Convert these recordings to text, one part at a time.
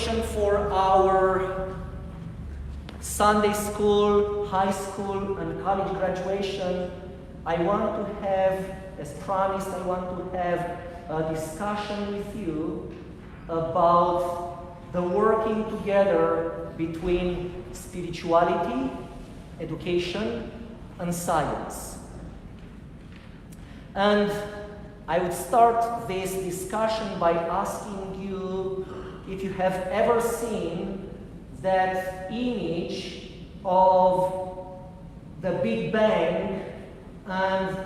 preparation for our Sunday school, high school, and college graduation, I want to have, as promised, I want to have a discussion with you about the working together between spirituality, education, and science. And I would start this discussion by asking you if you have ever seen that image of the Big Bang and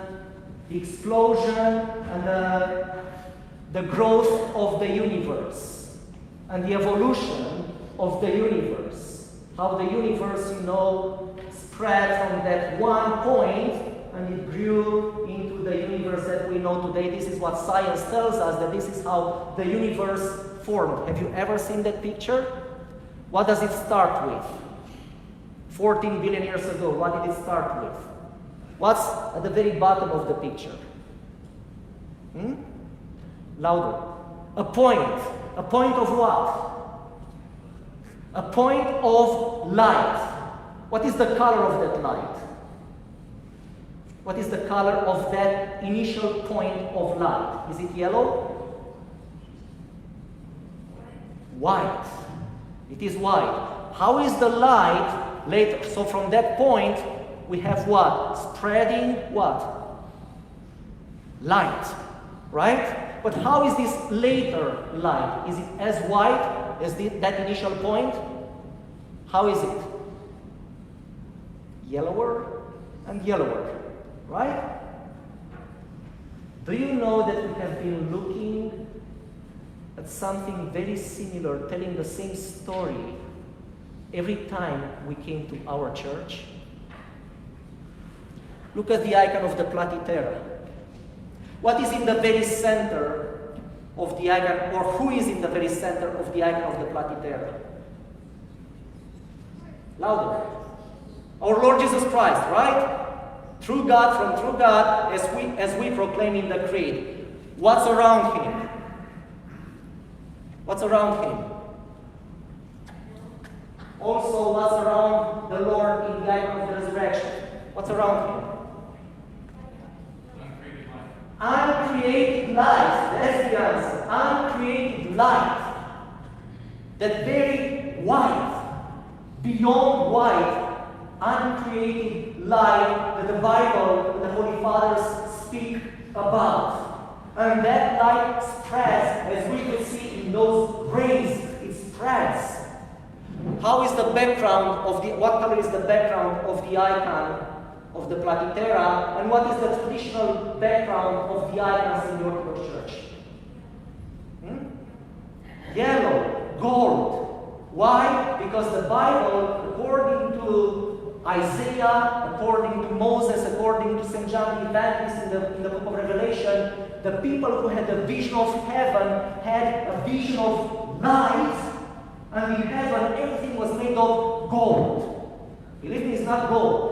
the explosion and the growth of the universe and the evolution of the universe. How the universe, spread from that one point and it grew into the universe that we know today. This is what science tells us, that this is how the universe formed. Have you ever seen that picture? What does it start with? 14 billion years ago, what did it start with? What's at the very bottom of the picture? Louder. A point. A point of what? A point of light. What is the color of that light? What is the color of that initial point of light? Is it yellow? White. It is white. How is the light later? So from that point, we have what? Spreading what? Light. Right? But how is this later light? Is it as white as that initial point? How is it? Yellower and yellower. Right? Do you know that we have been looking at something very similar, telling the same story every time we came to our church? Look at the icon of the Platytera. What is in the very center of the icon, or who is in the very center of the icon of the Platytera? Louder. Our Lord Jesus Christ, right? True God from true God, as we proclaim in the creed. What's around him? What's around him? Also, what's around the Lord in the icon of the resurrection? What's around him? Uncreated light. That's the answer. Uncreated light. That very white, beyond white, uncreated light that the Bible, the Holy Fathers speak about. And that light spreads, as we can see in those rays, it spreads. How is the background of what color is the background of the icon of the Platytera, and what is the traditional background of the icons in the Orthodox Church? Yellow, gold. Why? Because the Bible, according to Isaiah, according to Moses, according to St. John the Evangelist in the book of Revelation, the people who had a vision of heaven had a vision of light, and in heaven everything was made of gold. Believe me, it's not gold.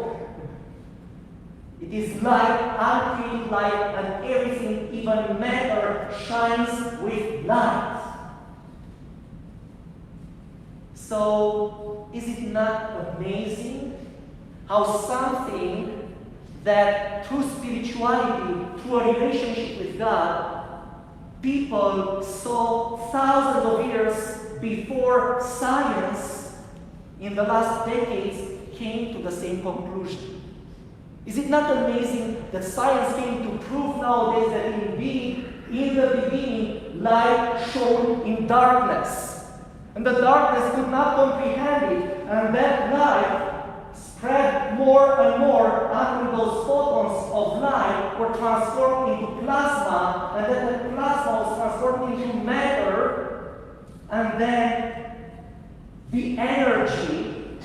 It is light, uncreated light, and everything, even matter, shines with light. So, is it not amazing how something that through spirituality, through a relationship with God, people saw thousands of years before science in the last decades came to the same conclusion? Is it not amazing that science came to prove nowadays that indeed, in the beginning, light shone in darkness. And the darkness could not comprehend it, and that light spread more and more until those photons of light were transformed into plasma, and then the plasma was transformed into matter, and then the energy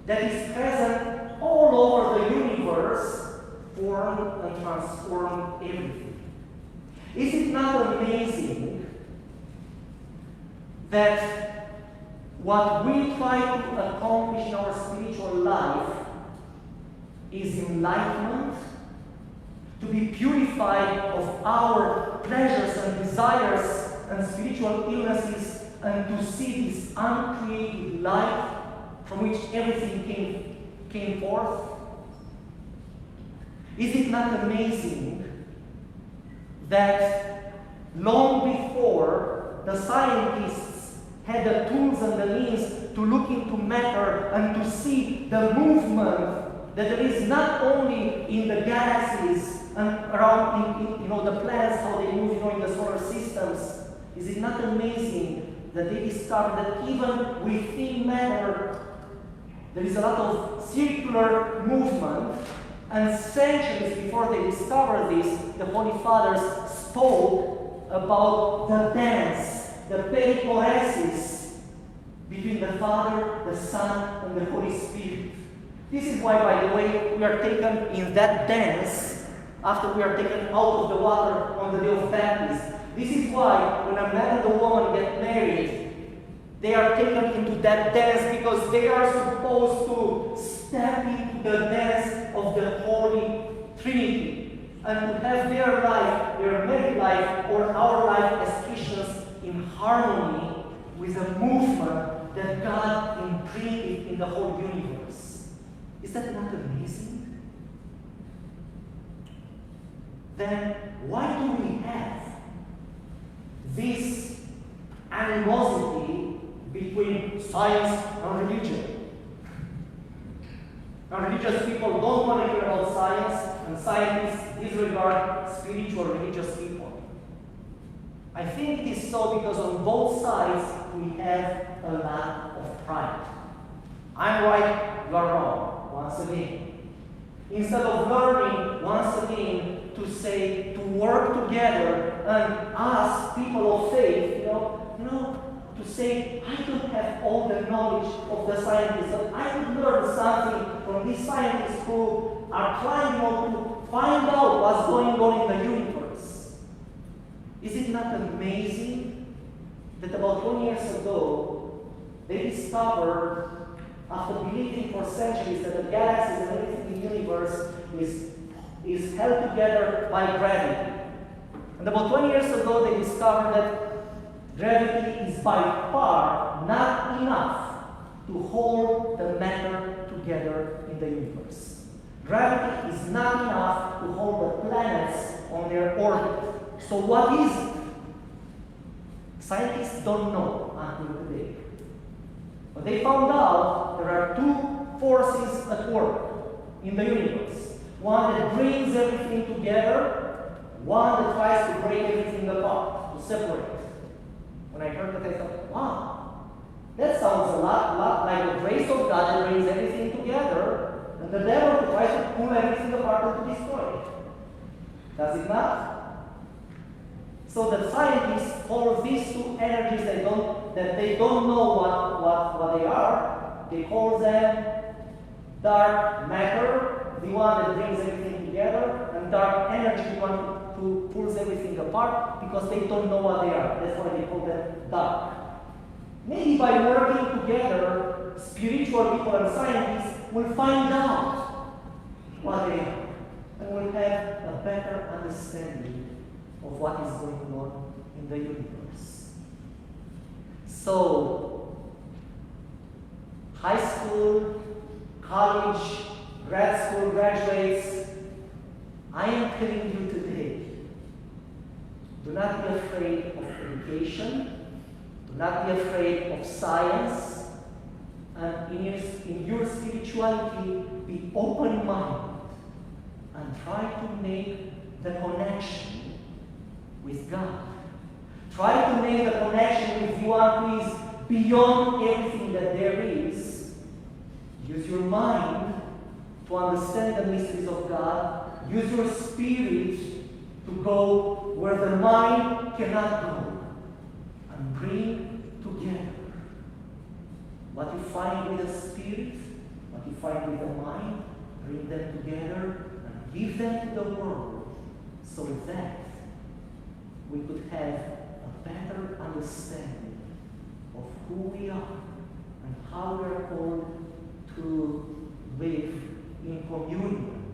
that is present all over the universe formed and transformed everything. Is it not amazing that what we try to accomplish in our spiritual life is enlightenment, to be purified of our pleasures and desires and spiritual illnesses and to see this uncreated life from which everything came forth? Is it not amazing that long before the scientists had the tools and the means to look into matter and to see the movement that there is not only in the galaxies and around in the planets, how they move in the solar systems? Is it not amazing that they discovered that even within matter there is a lot of circular movement? And centuries before they discovered this, the Holy Fathers spoke about the dance, the perichoresis between the Father, the Son, and the Holy Spirit. This is why, by the way, we are taken in that dance after we are taken out of the water on the day of baptism. This is why when a man and a woman get married, they are taken into that dance because they are supposed to step into the dance of the Holy Trinity and to have their life, their married life, or our life as Christians in harmony with the movement that God imprinted in the whole universe. Is that not amazing? Then why do we have this animosity between science and religion? Now, religious people don't want to hear about science, and scientists disregard spiritual religious people. I think it is so because on both sides we have a lot of pride. I'm right, you are wrong, once again. Instead of learning, once again, to say, to work together and ask people of faith, to say, I don't have all the knowledge of the scientists, but I could learn something from these scientists who are trying to find out what's going on in the universe. Is it not amazing that about 20 years ago, they discovered, after believing for centuries that the galaxies and everything in the universe is held together by gravity. And about 20 years ago, they discovered that gravity is by far not enough to hold the matter together in the universe. Gravity is not enough to hold the planets on their orbit. So what is it? Scientists don't know until today. But they found out there are two forces at work in the universe. One that brings everything together, one that tries to break everything apart, to separate. When I heard that, I thought, wow, that sounds a lot like the grace of God that brings everything together, and the devil tries to pull everything apart and to destroy it. Does it not? So the scientists call these two energies that they don't know what they are. They call them dark matter, the one that brings everything together, and dark energy, the one who pulls everything apart, because they don't know what they are. That's why they call them dark. Maybe by working together, spiritual people and scientists will find out what they are, and will have a better understanding of what is going on in the universe. So, high school, college, grad school graduates, I am telling you today, do not be afraid of education, do not be afraid of science, and in your spirituality, be open-minded and try to make the connection with God. Try to make the connection with one who is beyond everything that there is. Use your mind to understand the mysteries of God. Use your spirit to go where the mind cannot go. And bring together what you find with the spirit, what you find with the mind, bring them together and give them to the world so that we could have a better understanding of who we are and how we are called to live in communion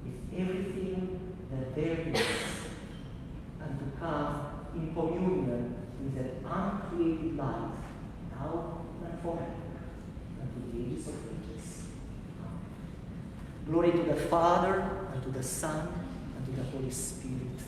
with everything that there is, and to come in communion with an uncreated light, now and forever, unto the ages of ages. Amen. Glory to the Father, and to the Son, and to the Holy Spirit.